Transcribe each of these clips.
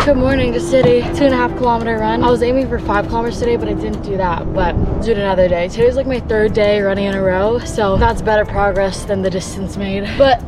Good morning to city. 2.5 kilometer run. I was aiming for 5 kilometers today, but I didn't do that, but do it another day. Today's like my 3rd day running in a row, so that's better progress than the distance made. But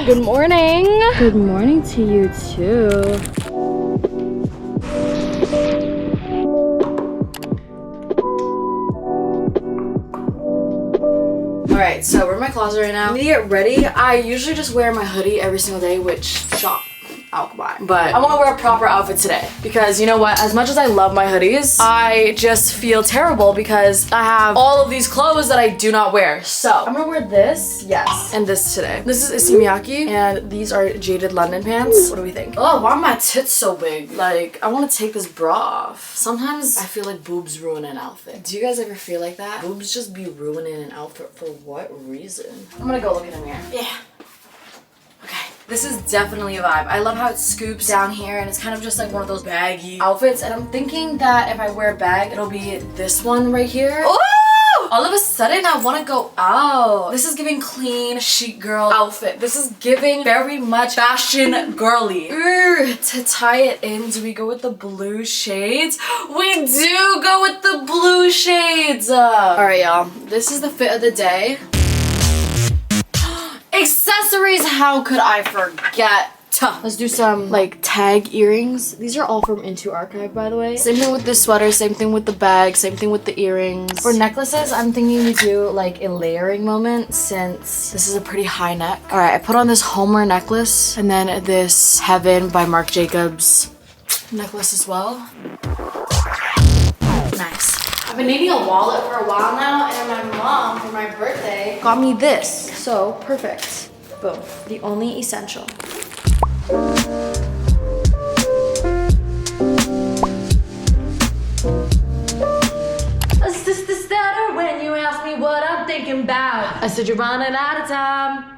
good morning. Good morning to you too. Alright, so we're in my closet right now. I need to get ready. I usually just wear my hoodie every single day, which shop. But I want to wear a proper outfit today because you know what, as much as I love my hoodies, I just feel terrible because I have all of these clothes that I do not wear. So I'm gonna wear this, yes, and this today. This is Miyake and these are Jaded London pants. What do we think? Oh, why are my tits so big? Like, I want to take this bra off. Sometimes I feel like boobs ruin an outfit. Do you guys ever feel like that? Boobs just be ruining an outfit for what reason? I'm gonna go look in the mirror. Yeah. Okay. This is definitely a vibe. I love how it scoops down here and it's kind of just like one of those baggy outfits. And I'm thinking that if I wear a bag, it'll be this one right here. Oh! All of a sudden, I want to go out. This is giving clean chic girl outfit. This is giving very much fashion girly. To tie it in, do we go with the blue shades? We do go with the blue shades. All right, y'all. This is the fit of the day. Accessories, how could I forget? Let's do some like tag earrings. These are all from Into Archive, by the way. Same thing with the sweater, same thing with the bag, same thing with the earrings. For necklaces, I'm thinking we do like a layering moment since this is a pretty high neck. All right, I put on this Homer necklace and then this Heaven by Marc Jacobs necklace as well. Nice. I've been needing a wallet for a while now, and my mom, for my birthday, got me this. So, perfect. Boom. The only essential. Assist the stutter when you ask me what I'm thinking about. I said you're running out of time.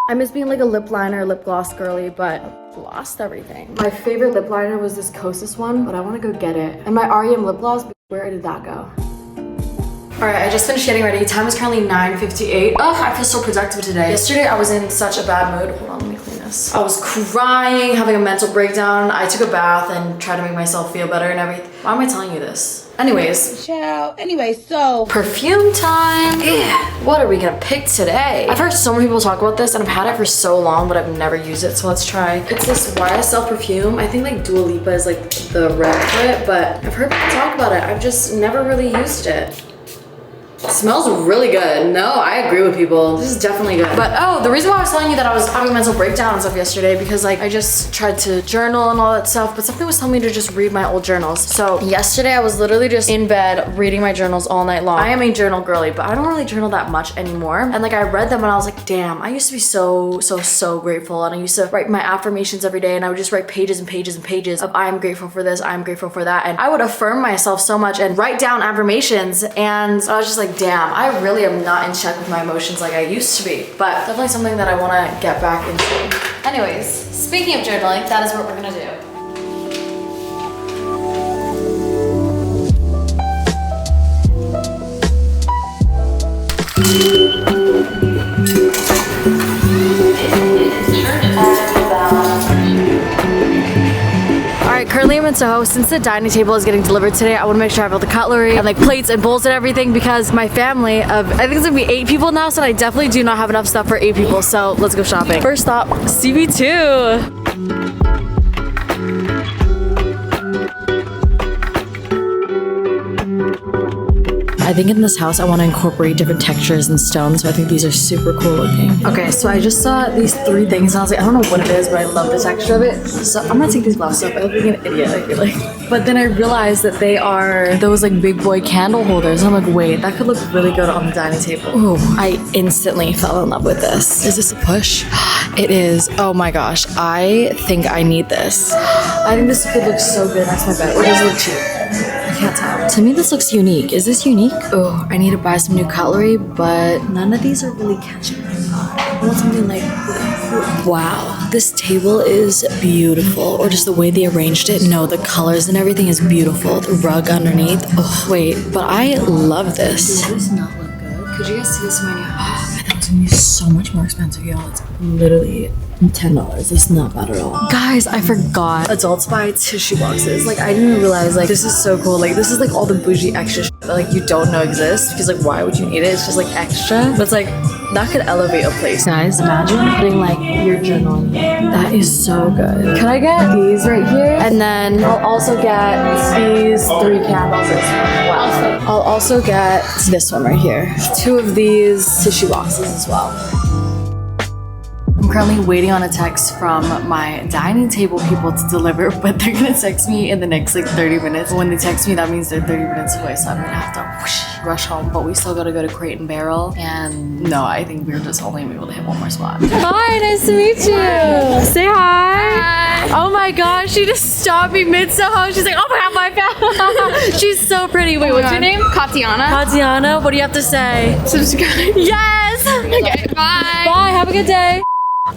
I miss being like a lip liner, lip gloss girly, but lost everything. My favorite lip liner was this Kosas one, but I want to go get it. And my REM lip gloss, where did that go? All right, I just finished getting ready. Time is currently 9:58. Oh, I feel so productive today. Yesterday, I was in such a bad mood. Hold on, let me clean this. I was crying, having a mental breakdown. I took a bath and tried to make myself feel better and everything. Why am I telling you this? Anyways. Ciao. Anyway, so perfume time. Yeah. What are we gonna pick today? I've heard so many people talk about this and I've had it for so long, but I've never used it, so let's try. It's this YSL perfume. I think like Dua Lipa is like the red for it, but I've heard people talk about it. I've just never really used it. It smells really good. No, I agree with people. This is definitely good. But oh, the reason why I was telling you that I was having a mental breakdown and stuff yesterday because like I just tried to journal and all that stuff, but something was telling me to just read my old journals. So yesterday I was literally just in bed reading my journals all night long. I am a journal girly, but I don't really journal that much anymore. And like I read them and I was like, damn, I used to be so grateful. And I used to write my affirmations every day and I would just write pages and pages and pages of I am grateful for this, I am grateful for that. And I would affirm myself so much and write down affirmations. And I was just like, damn, I really am not in check with my emotions like I used to be, but definitely something that I want to get back into. Anyways, speaking of journaling, that is what we're gonna do. Currently I'm in Soho. Since the dining table is getting delivered today, I want to make sure I have all the cutlery and like plates and bowls and everything because my family of, I think it's gonna be 8 people now, so I definitely do not have enough stuff for 8 people, so let's go shopping. First stop, CB2. I think in this house I want to incorporate different textures and stones, so I think these are super cool looking. Okay, so I just saw these 3 things and I was like, I don't know what it is, but I love the texture of it. So I'm gonna take these glasses off. I look like an idiot, I feel like. But then I realized that they are those like big boy candle holders. And I'm like, wait, that could look really good on the dining table. Ooh, I instantly fell in love with this. Is this a push? It is. Oh my gosh. I think I need this. I think this could look so good next to my bed. Or does it look cheap? I can't tell. To me, this looks unique. Is this unique? Oh, I need to buy some new cutlery, but none of these are really catching my eye. I want something like, wow, this table is beautiful. Or just the way they arranged it. No, the colors and everything is beautiful. The rug underneath. Oh, wait, but I love this. Does this not look good? Could you guys see this in my new house? I thought it was gonna be so much more expensive, y'all. It's literally $10. It's not bad at all. Guys, I forgot. Adults buy tissue boxes. Like, I didn't even realize, like, this is so cool. Like, this is like all the bougie extra shit that, like, you don't know exists. Because, like, why would you need it? It's just, like, extra. But it's, like, that could elevate a place. Guys, imagine putting, like, your journal in here. That is so good. Can I get these right here? And then I'll also get these 3 candles as well. I'll also get this one right here. 2 of these tissue boxes as well. I'm currently waiting on a text from my dining table people to deliver, but they're gonna text me in the next like 30 minutes. When they text me, that means they're 30 minutes away, so I'm gonna have to rush home. But we still gotta go to Crate and Barrel, and no, I think we're just only able to hit one more spot. Hi, nice to meet you. Say hi. Hi. Oh my gosh, she just stopped me mid-Soho. She's like, oh my god, she's so pretty. Wait, what's your name? Katiana. Katiana, what do you have to say? Subscribe. Yes. Okay, bye. Bye, have a good day.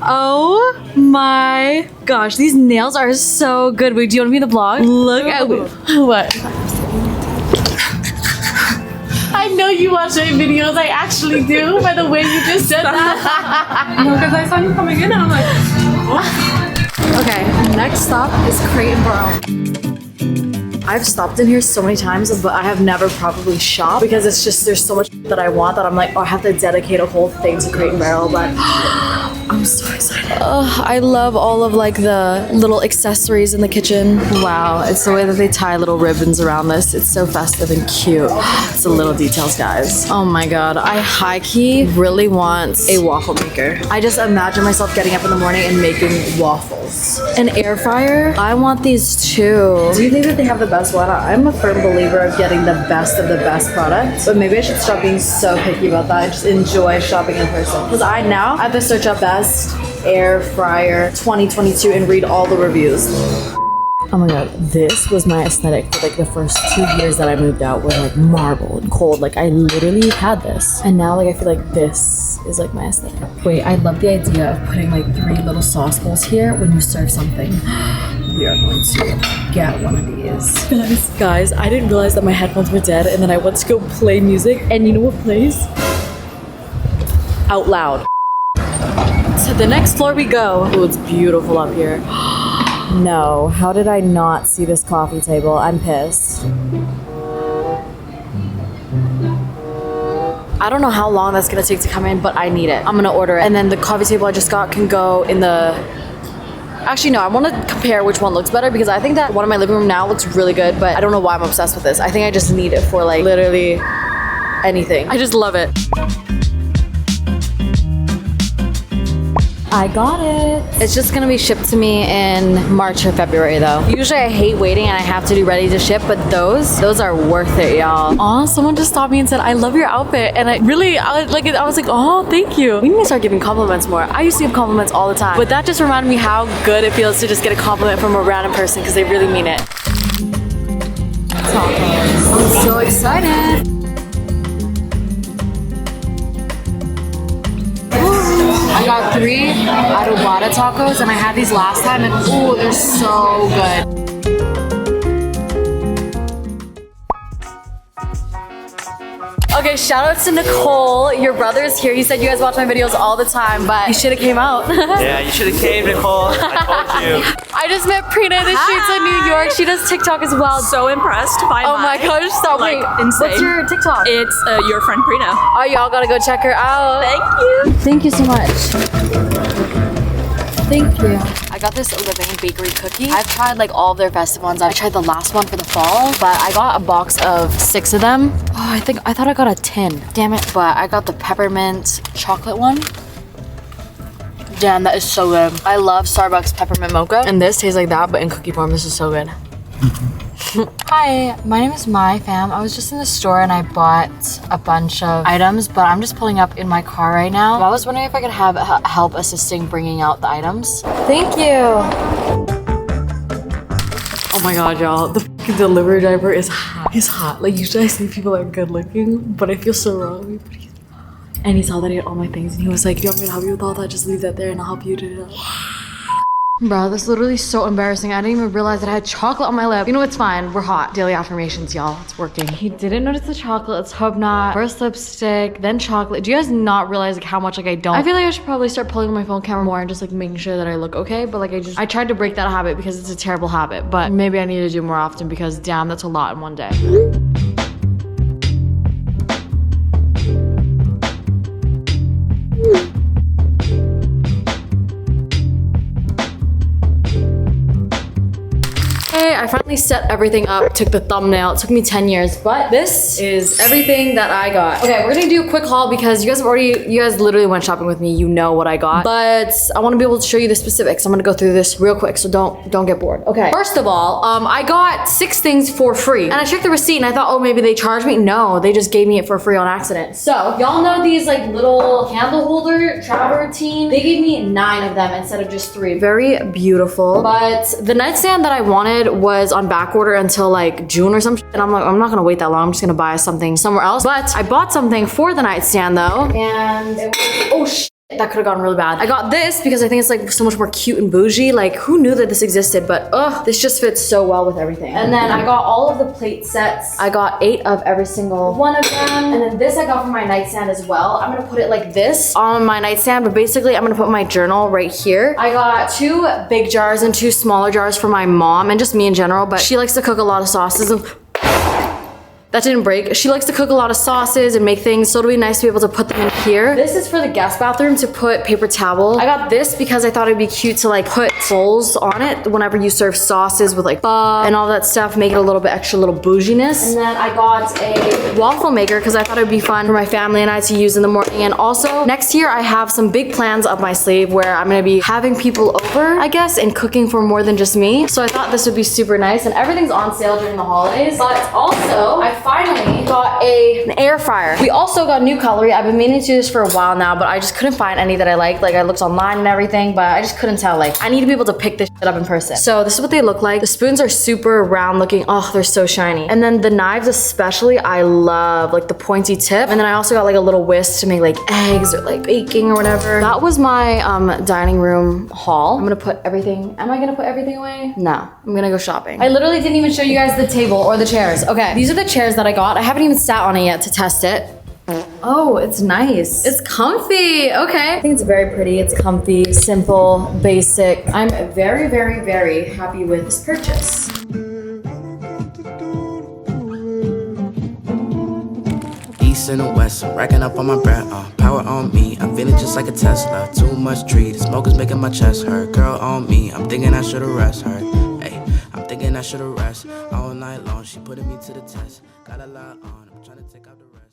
Oh my gosh, these nails are so good. Wait, do you want to be in the vlog? Look at what? I know you watch my videos. I actually do. By the way you just said that. No, because I saw you coming in and I'm like, what? Okay, next stop is Crate and Barrel. I've stopped in here so many times, but I have never probably shopped because it's just there's so much that I want that I'm like, oh, I have to dedicate a whole thing to Crate and Barrel. But I'm so excited. I love all of like the little accessories in the kitchen. Wow, it's the way that they tie little ribbons around this. It's so festive and cute. It's the little details, guys. Oh my god, I high-key really want a waffle maker. I just imagine myself getting up in the morning and making waffles. An air fryer? I want these too. Do you think that they have the best one? I'm a firm believer of getting the best products, but maybe I should stop being so picky about that and just enjoy shopping in person. Because I have to search up best air fryer 2022 and read all the reviews. Oh my god, this was my aesthetic for like the first 2 years that I moved out, was like marble and cold. Like I literally had this, and now like I feel like this is like my aesthetic. Wait, I love the idea of putting like 3 little sauce bowls here when you serve something. We are going to get one of these. Guys, I didn't realize that my headphones were dead, and then I went to go play music, and you know what plays? Out loud. To the next floor we go. Oh, it's beautiful up here. No, how did I not see this coffee table? I'm pissed. I don't know how long that's gonna take to come in, but I need it. I'm gonna order it. And then the coffee table I just got can go in the... Actually, no, I want to compare which one looks better because I think that one in my living room now looks really good, but I don't know why I'm obsessed with this. I think I just need it for like literally anything. I just love it. I got it. It's just gonna be shipped to me in March or February though. Usually I hate waiting and I have to do ready to ship, but those are worth it, y'all. Aw, someone just stopped me and said, I love your outfit. And I was like, oh, thank you. We need to start giving compliments more. I used to give compliments all the time, but that just reminded me how good it feels to just get a compliment from a random person because they really mean it. I'm so excited. I got 3 adobada tacos and I had these last time and ooh, they're so good. Okay, shout out to Nicole. Your brother is here. He said you guys watch my videos all the time, but you should have came out. Yeah, you should have came, Nicole. I told you. I just met Prina in the streets of New York. She does TikTok as well. so impressed by oh my gosh, stop me. Insane. What's your TikTok? It's your friend Prina. Oh, y'all gotta go check her out. Thank you. Thank you so much. Thank you. I got this Living Bakery cookie. I've tried like all of their festive ones. I tried the last one for the fall, but I got a box of 6 of them. Oh, I thought I got a 10. Damn it. But I got the peppermint chocolate one. Damn, that is so good. I love Starbucks peppermint mocha. And this tastes like that, but in cookie form. This is so good. Hi, my name is Pham. I was just in the store and I bought a bunch of items, but I'm just pulling up in my car right now. I was wondering if I could have help assisting bringing out the items. Thank you. Oh my god, y'all. The fucking delivery driver is hot. He's hot. Like, usually I see people that are good looking, but I feel so wrong. But he's hot. And he saw that he had all my things and he was like, you want me to help you with all that? Just leave that there and I'll help you do it. Bro, this is literally so embarrassing. I didn't even realize that I had chocolate on my lip. You know, it's fine. We're hot. Daily affirmations, y'all. It's working. He didn't notice the chocolate. Let's hope not. First lipstick, then chocolate. Do you guys not realize like how much like I don't? I feel like I should probably start pulling my phone camera more and just like making sure that I look okay. But like I tried to break that habit because it's a terrible habit. But maybe I need to do more often because damn, that's a lot in one day. I finally set everything up, took the thumbnail. It took me 10 years, but this is everything that I got. Okay, we're gonna do a quick haul because you guys literally went shopping with me. You know what I got, but I wanna be able to show you the specifics. I'm gonna go through this real quick, so don't get bored. Okay, first of all, I got 6 things for free and I checked the receipt and I thought, oh, maybe they charged me. No, they just gave me it for free on accident. So y'all know these like little candle holder travel routine? They gave me 9 of them instead of just 3. Very beautiful, but the nightstand that I wanted was on back order until like June or something. And I'm like, I'm not gonna wait that long. I'm just gonna buy something somewhere else. But I bought something for the nightstand though. And it was, oh shit. That could have gone really bad. I got this because I think it's like so much more cute and bougie. Like who knew that this existed, but this just fits so well with everything. And then I got all of the plate sets. I got 8 of every single one of them. And then this I got for my nightstand as well. I'm gonna put it like this on my nightstand, but basically I'm gonna put my journal right here. I got 2 big jars and 2 smaller jars for my mom and just me in general, but she likes to cook a lot of sauces. That didn't break. She likes to cook a lot of sauces and make things, so it'll be nice to be able to put them in here. This is for the guest bathroom to put paper towel. I got this because I thought it'd be cute to like put bowls on it whenever you serve sauces with like pho and all that stuff, make it a little bit extra little bouginess. And then I got a waffle maker because I thought it'd be fun for my family and I to use in the morning. And also next year I have some big plans up my sleeve where I'm gonna be having people over, I guess, and cooking for more than just me. So I thought this would be super nice and everything's on sale during the holidays. But also I finally got an air fryer. We also got new cutlery. I've been meaning to do this for a while now, but I just couldn't find any that I liked. Like I looked online and everything, but I just couldn't tell. Like I need to be able to pick this shit up in person. So this is what they look like. The spoons are super round looking. Oh, they're so shiny. And then the knives especially, I love like the pointy tip. And then I also got like a little whisk to make like eggs or like baking or whatever. That was my dining room haul. I'm gonna put everything. Am I gonna put everything away? No, I'm gonna go shopping. I literally didn't even show you guys the table or the chairs. Okay, these are the chairs that I got. I haven't even sat on it yet to test it. Oh, it's nice. It's comfy. Okay. I think it's very pretty. It's comfy, simple, basic. I'm very, very, very happy with this purchase. East and the west, I'm racking up on my bread, power on me, I'm feeling just like a Tesla. Too much tree, the smoke is making my chest hurt. Girl on me, I'm thinking I should've rest her. Hey, I'm thinking I should've rest all night long. She putting me to the test. Got a lot on, I'm trying to take out the rest.